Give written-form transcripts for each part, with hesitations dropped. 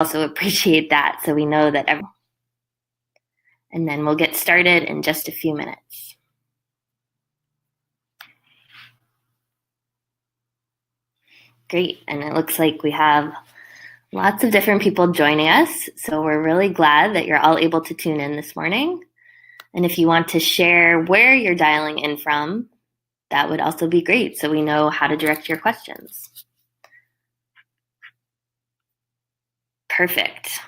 also appreciate that, so we know that and then we'll get started in just a few minutes. Great, and it looks like we have lots of different people joining us, so we're really glad that you're all able to tune in this morning. And if you want to share where you're dialing in from, that would also be great, so we know how to direct your questions. Perfect.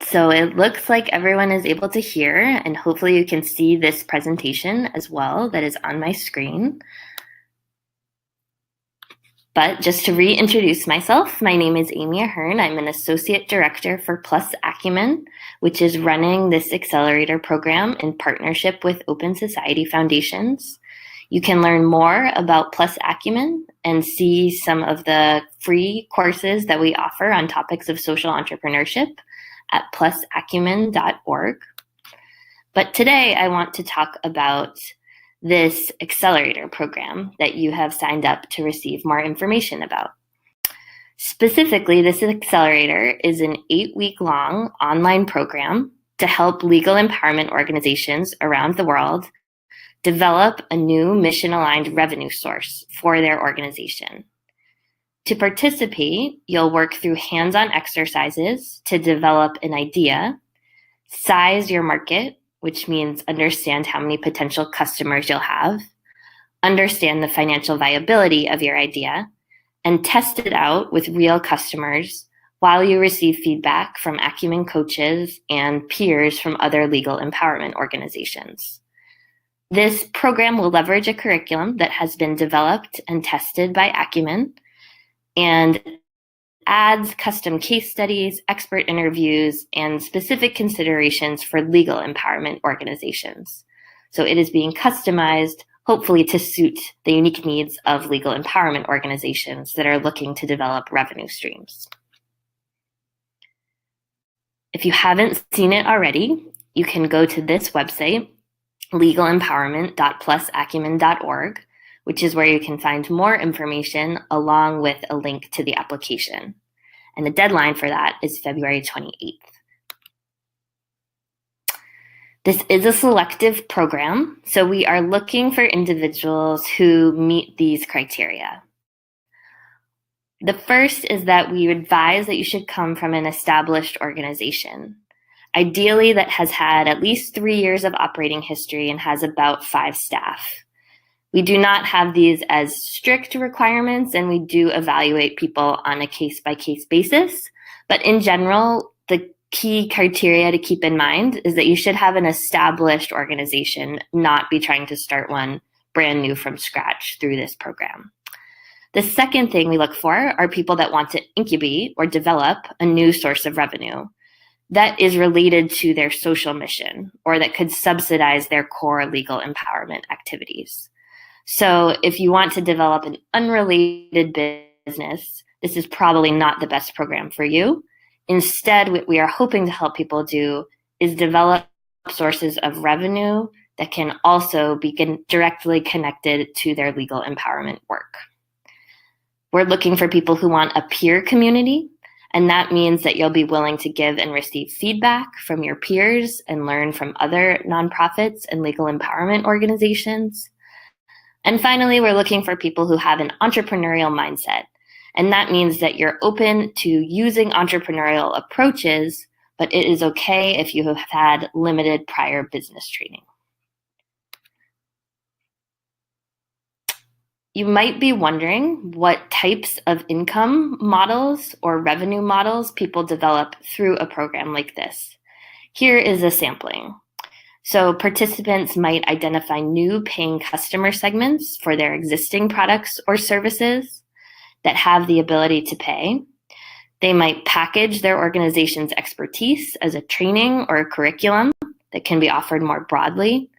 So it looks like everyone is able to hear, and hopefully you can see this presentation as well that is on my screen. But just to reintroduce myself, my name is Amy Ahern. I'm an Associate Director for Plus Acumen, which is running this Accelerator program in partnership with Open Society Foundations. You can learn more about Plus Acumen and see some of the free courses that we offer on topics of social entrepreneurship at plusacumen.org. But today I want to talk about this Accelerator program that you have signed up to receive more information about. Specifically, this Accelerator is an 8-week-long online program to help legal empowerment organizations around the world develop a new mission-aligned revenue source for their organization. To participate, you'll work through hands-on exercises to develop an idea, size your market, which means understand how many potential customers you'll have, understand the financial viability of your idea, and test it out with real customers while you receive feedback from Acumen coaches and peers from other legal empowerment organizations. This program will leverage a curriculum that has been developed and tested by Acumen and adds custom case studies, expert interviews, and specific considerations for legal empowerment organizations. So it is being customized, hopefully to suit the unique needs of legal empowerment organizations that are looking to develop revenue streams. If you haven't seen it already, you can go to this website, legalempowerment.plusacumen.org, which is where you can find more information along with a link to the application. And the deadline for that is February 28th. This is a selective program, so we are looking for individuals who meet these criteria. The first is that we advise that you should come from an established organization, ideally that has had at least 3 years of operating history and has about 5 staff. We do not have these as strict requirements, and we do evaluate people on a case-by-case basis. But in general, the key criteria to keep in mind is that you should have an established organization, not be trying to start one brand new from scratch through this program. The second thing we look for are people that want to incubate or develop a new source of revenue that is related to their social mission or that could subsidize their core legal empowerment activities. So if you want to develop an unrelated business, this is probably not the best program for you. Instead, what we are hoping to help people do is develop sources of revenue that can also be directly connected to their legal empowerment work. We're looking for people who want a peer community, and that means that you'll be willing to give and receive feedback from your peers and learn from other nonprofits and legal empowerment organizations. And finally, we're looking for people who have an entrepreneurial mindset. And that means that you're open to using entrepreneurial approaches, but it is okay if you have had limited prior business training. You might be wondering what types of income models or revenue models people develop through a program like this. Here is a sampling. So participants might identify new paying customer segments for their existing products or services that have the ability to pay. They might package their organization's expertise as a training or a curriculum that can be offered more broadly.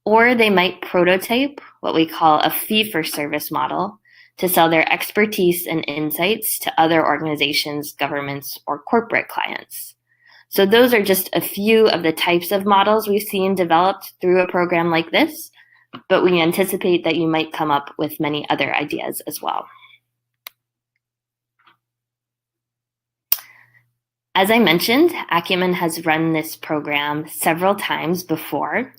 Or they might prototype what we call a fee-for-service model to sell their expertise and insights to other organizations, governments, or corporate clients. So those are just a few of the types of models we've seen developed through a program like this, but we anticipate that you might come up with many other ideas as well. As I mentioned, Acumen has run this program several times before.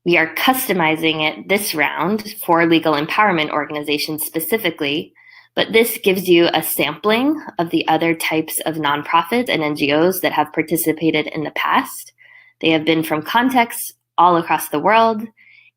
We are customizing it this round for legal empowerment organizations specifically, but this gives you a sampling of the other types of nonprofits and NGOs that have participated in the past. They have been from contexts all across the world,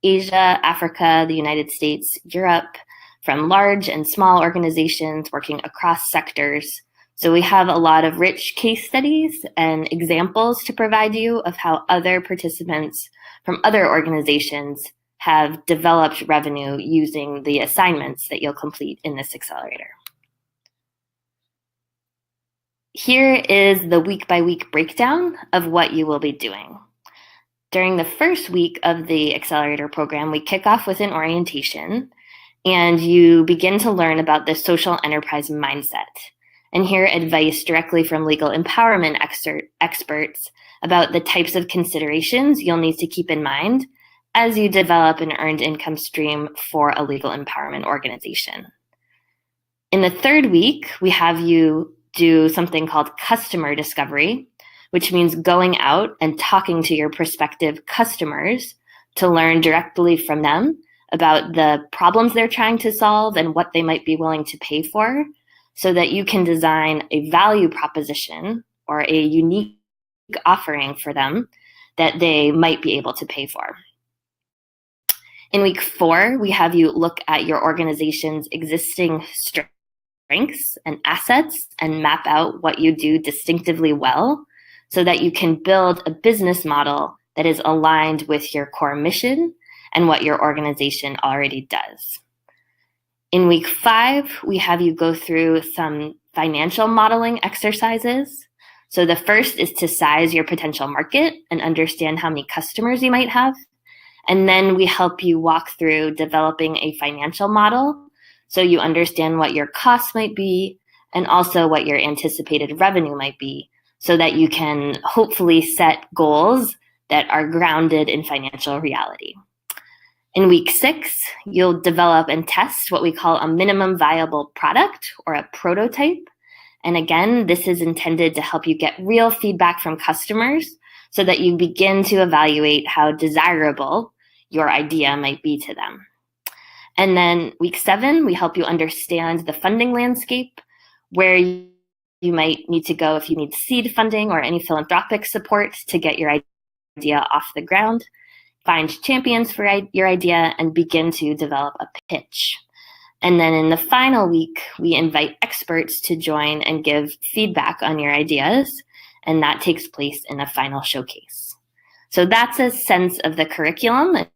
Asia, Africa, the United States, Europe, from large and small organizations working across sectors. So we have a lot of rich case studies and examples to provide you of how other participants from other organizations have developed revenue using the assignments that you'll complete in this accelerator. Here is the week-by-week breakdown of what you will be doing. During the first week of the accelerator program, we kick off with an orientation, and you begin to learn about the social enterprise mindset and hear advice directly from legal empowerment experts about the types of considerations you'll need to keep in mind as you develop an earned income stream for a legal empowerment organization. In the third week, we have you do something called customer discovery, which means going out and talking to your prospective customers to learn directly from them about the problems they're trying to solve and what they might be willing to pay for, so that you can design a value proposition or a unique offering for them that they might be able to pay for. In week 4, we have you look at your organization's existing strengths and assets and map out what you do distinctively well so that you can build a business model that is aligned with your core mission and what your organization already does. In week 5, we have you go through some financial modeling exercises. So the first is to size your potential market and understand how many customers you might have. And then we help you walk through developing a financial model so you understand what your costs might be and also what your anticipated revenue might be so that you can hopefully set goals that are grounded in financial reality. In week 6, you'll develop and test what we call a minimum viable product or a prototype. And again, this is intended to help you get real feedback from customers so that you begin to evaluate how desirable your idea might be to them. And then week 7, we help you understand the funding landscape, where you might need to go if you need seed funding or any philanthropic support to get your idea off the ground. Find champions for your idea and begin to develop a pitch. And then in the final week, we invite experts to join and give feedback on your ideas, and that takes place in a final showcase. So that's a sense of the curriculum and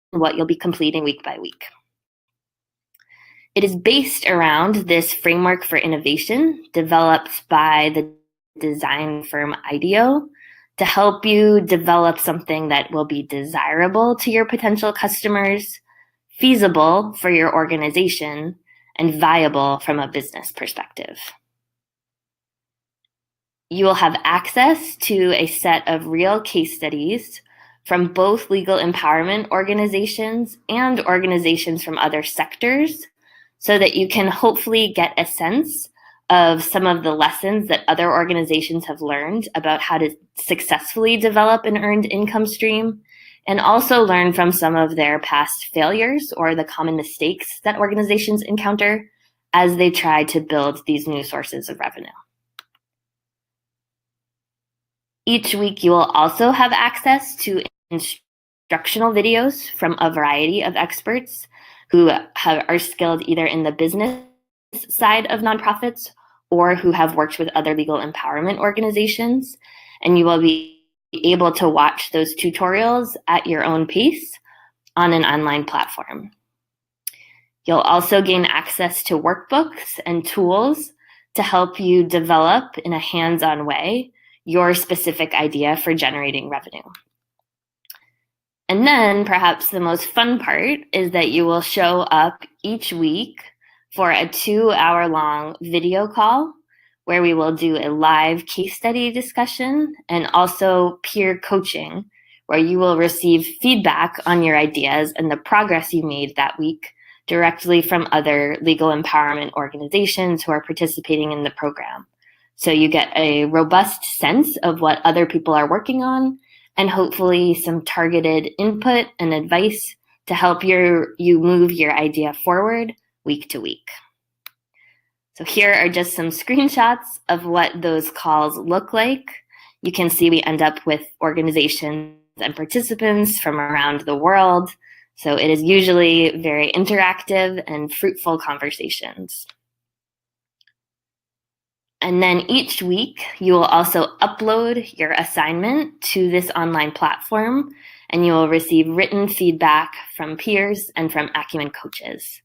what you'll be completing week by week. It is based around this framework for innovation developed by the design firm IDEO to help you develop something that will be desirable to your potential customers, feasible for your organization, and viable from a business perspective. You will have access to a set of real case studies from both legal empowerment organizations and organizations from other sectors so that you can hopefully get a sense of some of the lessons that other organizations have learned about how to successfully develop an earned income stream, and also learn from some of their past failures or the common mistakes that organizations encounter as they try to build these new sources of revenue. Each week, you will also have access to instructional videos from a variety of experts who are skilled either in the business side of nonprofits or who have worked with other legal empowerment organizations. And you will be able to watch those tutorials at your own pace on an online platform. You'll also gain access to workbooks and tools to help you develop in a hands-on way your specific idea for generating revenue. And then perhaps the most fun part is that you will show up each week for a 2-hour-long video call where we will do a live case study discussion and also peer coaching, where you will receive feedback on your ideas and the progress you made that week directly from other legal empowerment organizations who are participating in the program. So you get a robust sense of what other people are working on, and hopefully some targeted input and advice to help you move your idea forward week to week. So here are just some screenshots of what those calls look like. You can see we end up with organizations and participants from around the world. So it is usually very interactive and fruitful conversations. And then each week, you will also upload your assignment to this online platform, and you will receive written feedback from peers and from Acumen coaches.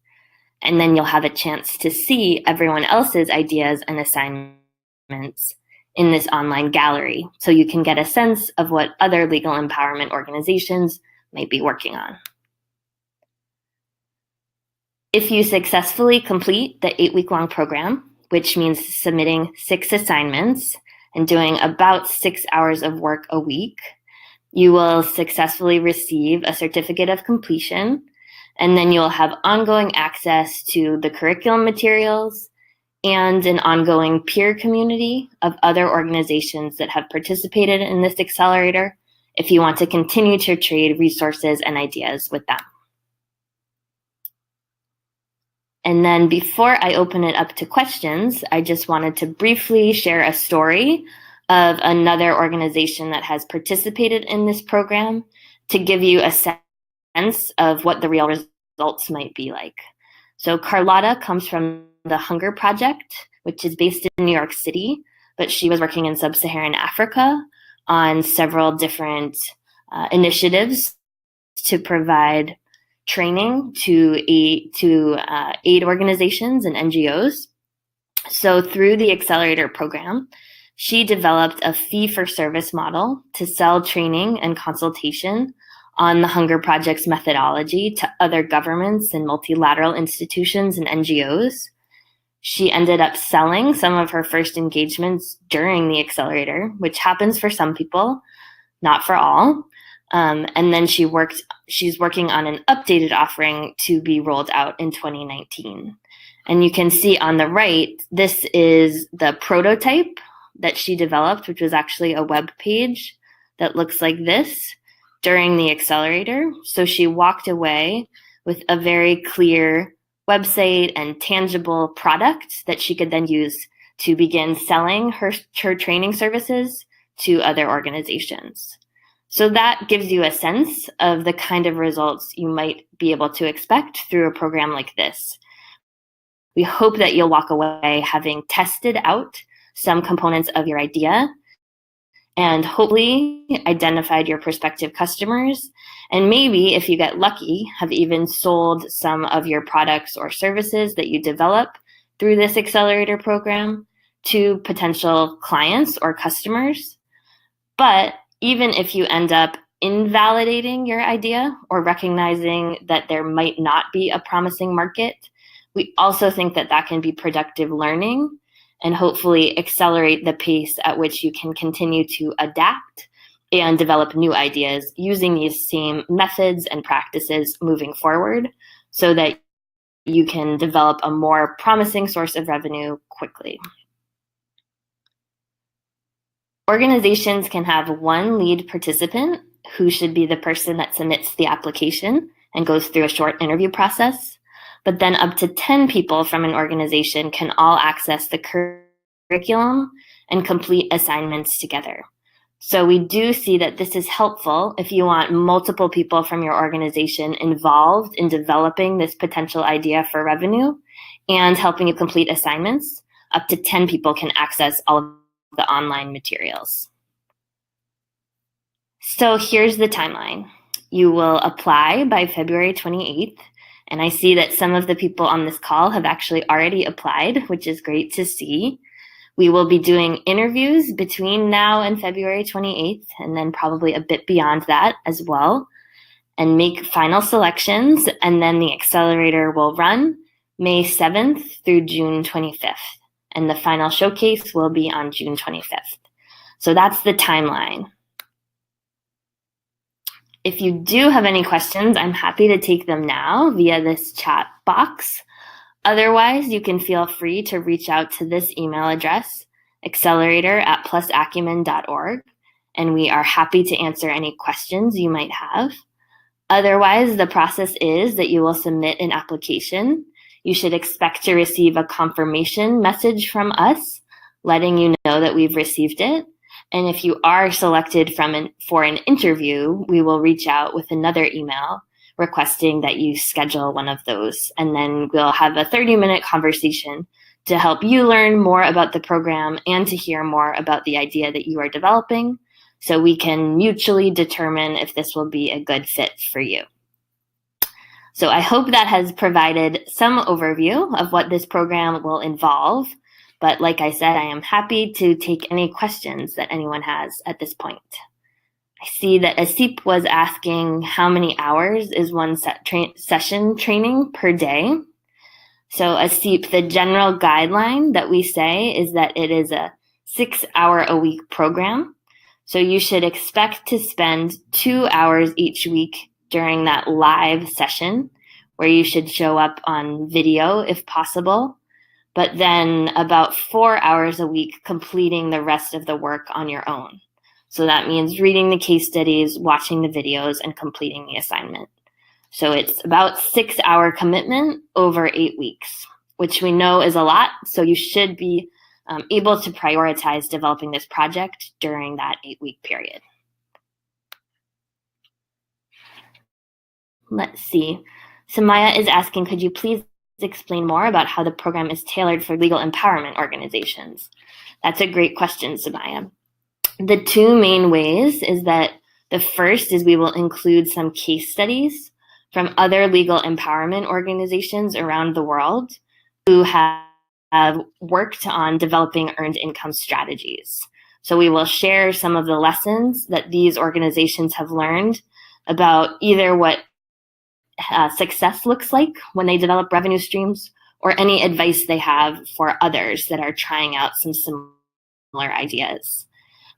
And then you'll have a chance to see everyone else's ideas and assignments in this online gallery, so you can get a sense of what other legal empowerment organizations might be working on. If you successfully complete the 8-week-long program, which means submitting 6 assignments and doing about 6 hours of work a week, you will successfully receive a certificate of completion, and then you'll have ongoing access to the curriculum materials and an ongoing peer community of other organizations that have participated in this accelerator if you want to continue to trade resources and ideas with them. And then before I open it up to questions, I just wanted to briefly share a story of another organization that has participated in this program to give you a sense of what the real results might be like. So Carlotta comes from the Hunger Project, which is based in New York City, but she was working in sub-Saharan Africa on several different initiatives to provide training to aid organizations and NGOs. So through the Accelerator program, she developed a fee-for-service model to sell training and consultation on the Hunger Project's methodology to other governments and multilateral institutions and NGOs. She ended up selling some of her first engagements during the Accelerator, which happens for some people, not for all. And then she's working on an updated offering to be rolled out in 2019. And you can see on the right, this is the prototype that she developed, which was actually a web page that looks like this during the Accelerator. So she walked away with a very clear website and tangible product that she could then use to begin selling her training services to other organizations. So that gives you a sense of the kind of results you might be able to expect through a program like this. We hope that you'll walk away having tested out some components of your idea and hopefully identified your prospective customers, and maybe, if you get lucky, have even sold some of your products or services that you develop through this Accelerator program to potential clients or customers. But even if you end up invalidating your idea or recognizing that there might not be a promising market, we also think that that can be productive learning and hopefully accelerate the pace at which you can continue to adapt and develop new ideas using these same methods and practices moving forward so that you can develop a more promising source of revenue quickly. Organizations can have one lead participant who should be the person that submits the application and goes through a short interview process, but then up to 10 people from an organization can all access the curriculum and complete assignments together. So we do see that this is helpful if you want multiple people from your organization involved in developing this potential idea for revenue and helping you complete assignments. Up to 10 people can access all of the online materials. So here's the timeline. You will apply by February 28th, and I see that some of the people on this call have actually already applied, which is great to see. We will be doing interviews between now and February 28th, and then probably a bit beyond that as well, and make final selections, and then the Accelerator will run May 7th through June 25th, and the final showcase will be on June 25th. So that's the timeline. If you do have any questions, I'm happy to take them now via this chat box. Otherwise, you can feel free to reach out to this email address accelerator@plusacumen.org, and we are happy to answer any questions you might have. Otherwise, the process is that you will submit an application. You should expect to receive a confirmation message from us letting you know that we've received it. And if you are selected for an interview, we will reach out with another email requesting that you schedule one of those. And then we'll have a 30-minute conversation to help you learn more about the program and to hear more about the idea that you are developing, so we can mutually determine if this will be a good fit for you. So I hope that has provided some overview of what this program will involve. But like I said, I am happy to take any questions that anyone has at this point. I see that Asip was asking how many hours is one session training per day. So Asip, the general guideline that we say is that it is a 6-hour-a-week program. So you should expect to spend 2 hours each week during that live session, where you should show up on video if possible, but then about 4 hours a week completing the rest of the work on your own. So that means reading the case studies, watching the videos, and completing the assignment. So it's about 6-hour commitment over 8 weeks, which we know is a lot. So you should be able to prioritize developing this project during that 8-week period. Let's see. Samaya is asking, could you please explain more about how the program is tailored for legal empowerment organizations? That's a great question, Samaya. The two main ways is that the first is we will include some case studies from other legal empowerment organizations around the world who have worked on developing earned income strategies. So we will share some of the lessons that these organizations have learned about either what success looks like when they develop revenue streams, or any advice they have for others that are trying out some similar ideas.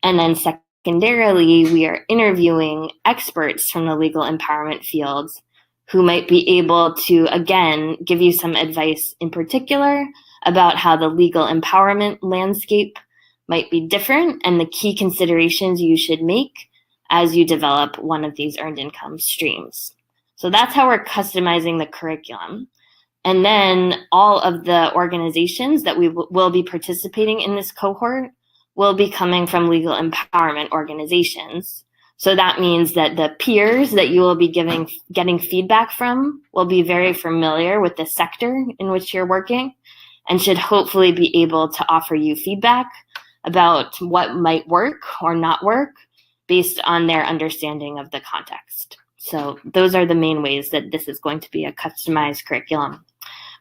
And then secondarily, we are interviewing experts from the legal empowerment fields who might be able to, again, give you some advice in particular about how the legal empowerment landscape might be different and the key considerations you should make as you develop one of these earned income streams. So that's how we're customizing the curriculum. And then all of the organizations that we will be participating in this cohort will be coming from legal empowerment organizations. So that means that the peers that you will be getting feedback from will be very familiar with the sector in which you're working and should hopefully be able to offer you feedback about what might work or not work based on their understanding of the context. So those are the main ways that this is going to be a customized curriculum.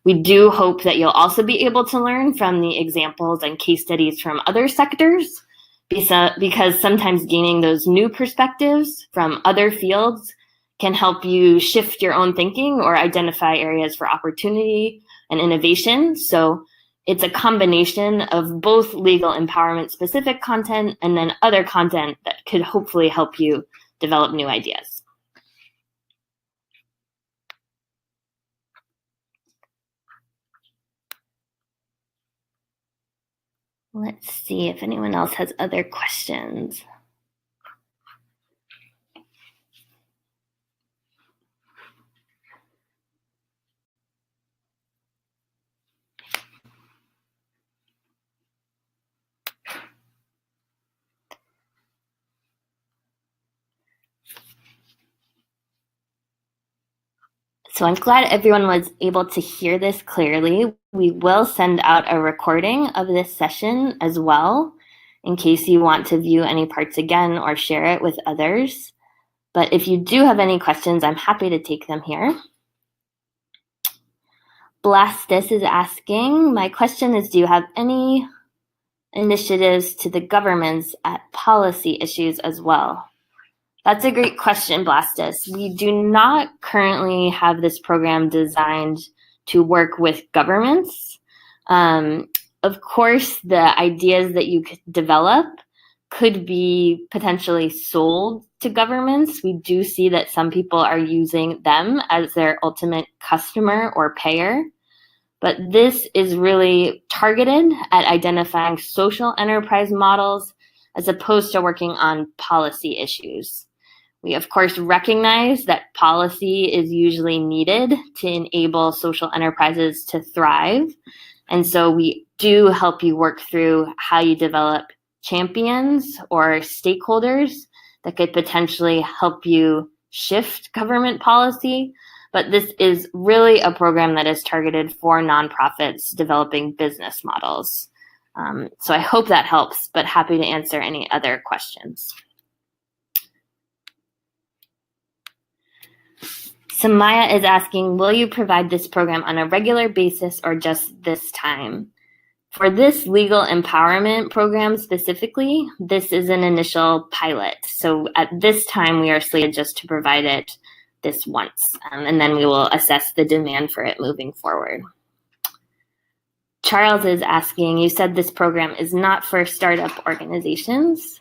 We do hope that you'll also be able to learn from the examples and case studies from other sectors, because sometimes gaining those new perspectives from other fields can help you shift your own thinking or identify areas for opportunity and innovation. So it's a combination of both legal empowerment specific content and then other content that could hopefully help you develop new ideas. Let's see if anyone else has other questions. So I'm glad everyone was able to hear this clearly. We will send out a recording of this session as well, in case you want to view any parts again or share it with others. But if you do have any questions, I'm happy to take them here. Blastus is asking, my question is, do you have any initiatives to the governments at policy issues as well? That's a great question, Blastus. We do not currently have this program designed to work with governments. Of course, the ideas that you could develop could be potentially sold to governments. We do see that some people are using them as their ultimate customer or payer. But this is really targeted at identifying social enterprise models as opposed to working on policy issues. We, of course, recognize that policy is usually needed to enable social enterprises to thrive. And so we do help you work through how you develop champions or stakeholders that could potentially help you shift government policy. But this is really a program that is targeted for nonprofits developing business models. So I hope that helps, but happy to answer any other questions. So Maya is asking, will you provide this program on a regular basis or just this time? For this legal empowerment program specifically, this is an initial pilot. So at this time, we are slated just to provide it this once, and then we will assess the demand for it moving forward. Charles is asking, you said this program is not for startup organizations.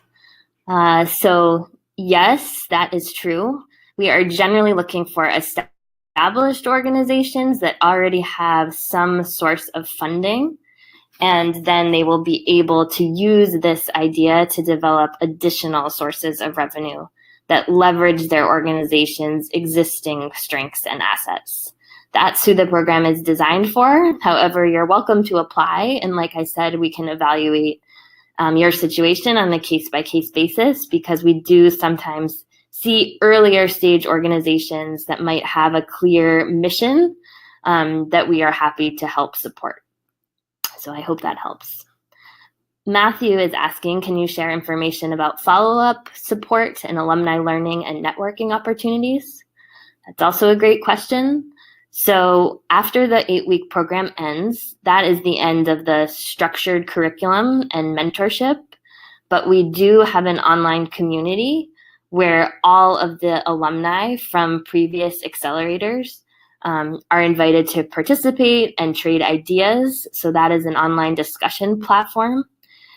So yes, that is true. We are generally looking for established organizations that already have some source of funding, and then they will be able to use this idea to develop additional sources of revenue that leverage their organization's existing strengths and assets. That's who the program is designed for. However, you're welcome to apply, and like I said, we can evaluate your situation on a case-by-case basis, because we do sometimes see earlier stage organizations that might have a clear mission that we are happy to help support. So I hope that helps. Matthew is asking, can you share information about follow-up support and alumni learning and networking opportunities? That's also a great question. So after the 8-week program ends, that is the end of the structured curriculum and mentorship, but we do have an online community where all of the alumni from previous accelerators are invited to participate and trade ideas. So that is an online discussion platform.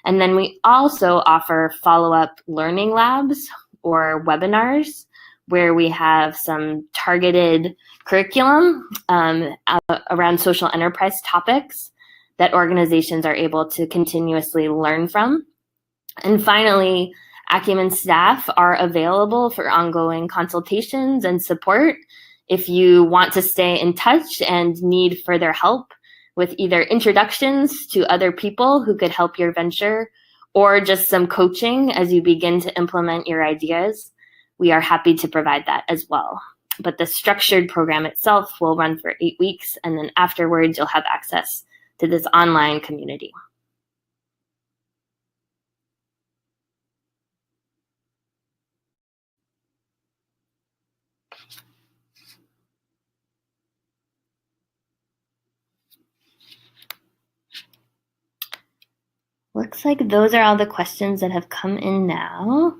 And then we also offer follow-up learning labs or webinars where we have some targeted curriculum around social enterprise topics that organizations are able to continuously learn from. And finally, Acumen staff are available for ongoing consultations and support if you want to stay in touch and need further help with either introductions to other people who could help your venture or just some coaching as you begin to implement your ideas. We are happy to provide that as well. But the structured program itself will run for 8 weeks, and then afterwards you'll have access to this online community. Looks like those are all the questions that have come in now.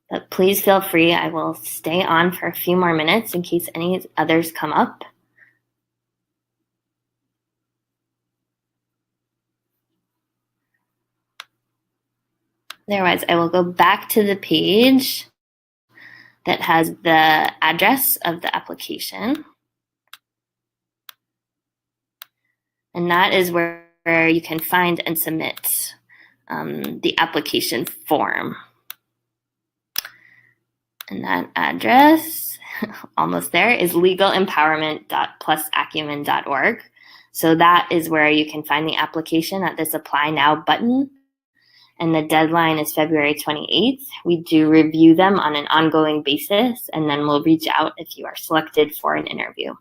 But please feel free, I will stay on for a few more minutes in case any others come up. Otherwise, I will go back to the page that has the address of the application. And that is where you can find and submit the application form. And that address, almost there, is legalempowerment.plusacumen.org. So that is where you can find the application at this Apply Now button. And the deadline is February 28th. We do review them on an ongoing basis, and then we'll reach out if you are selected for an interview.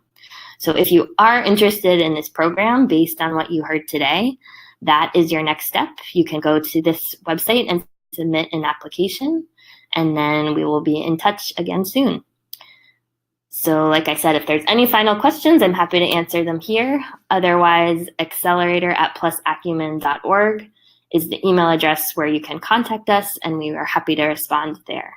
So if you are interested in this program based on what you heard today, that is your next step. You can go to this website and submit an application, and then we will be in touch again soon. So like I said, if there's any final questions, I'm happy to answer them here. Otherwise, accelerator@plusacumen.org is the email address where you can contact us, and we are happy to respond there.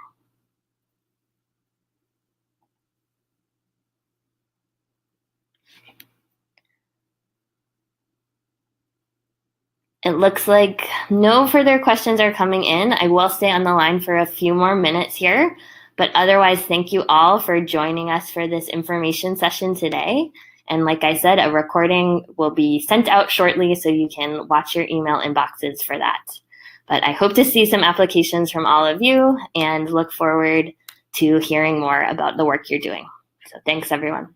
It looks like no further questions are coming in. I will stay on the line for a few more minutes here, but otherwise, thank you all for joining us for this information session today. And like I said, a recording will be sent out shortly, so you can watch your email inboxes for that. But I hope to see some applications from all of you and look forward to hearing more about the work you're doing. So thanks, everyone.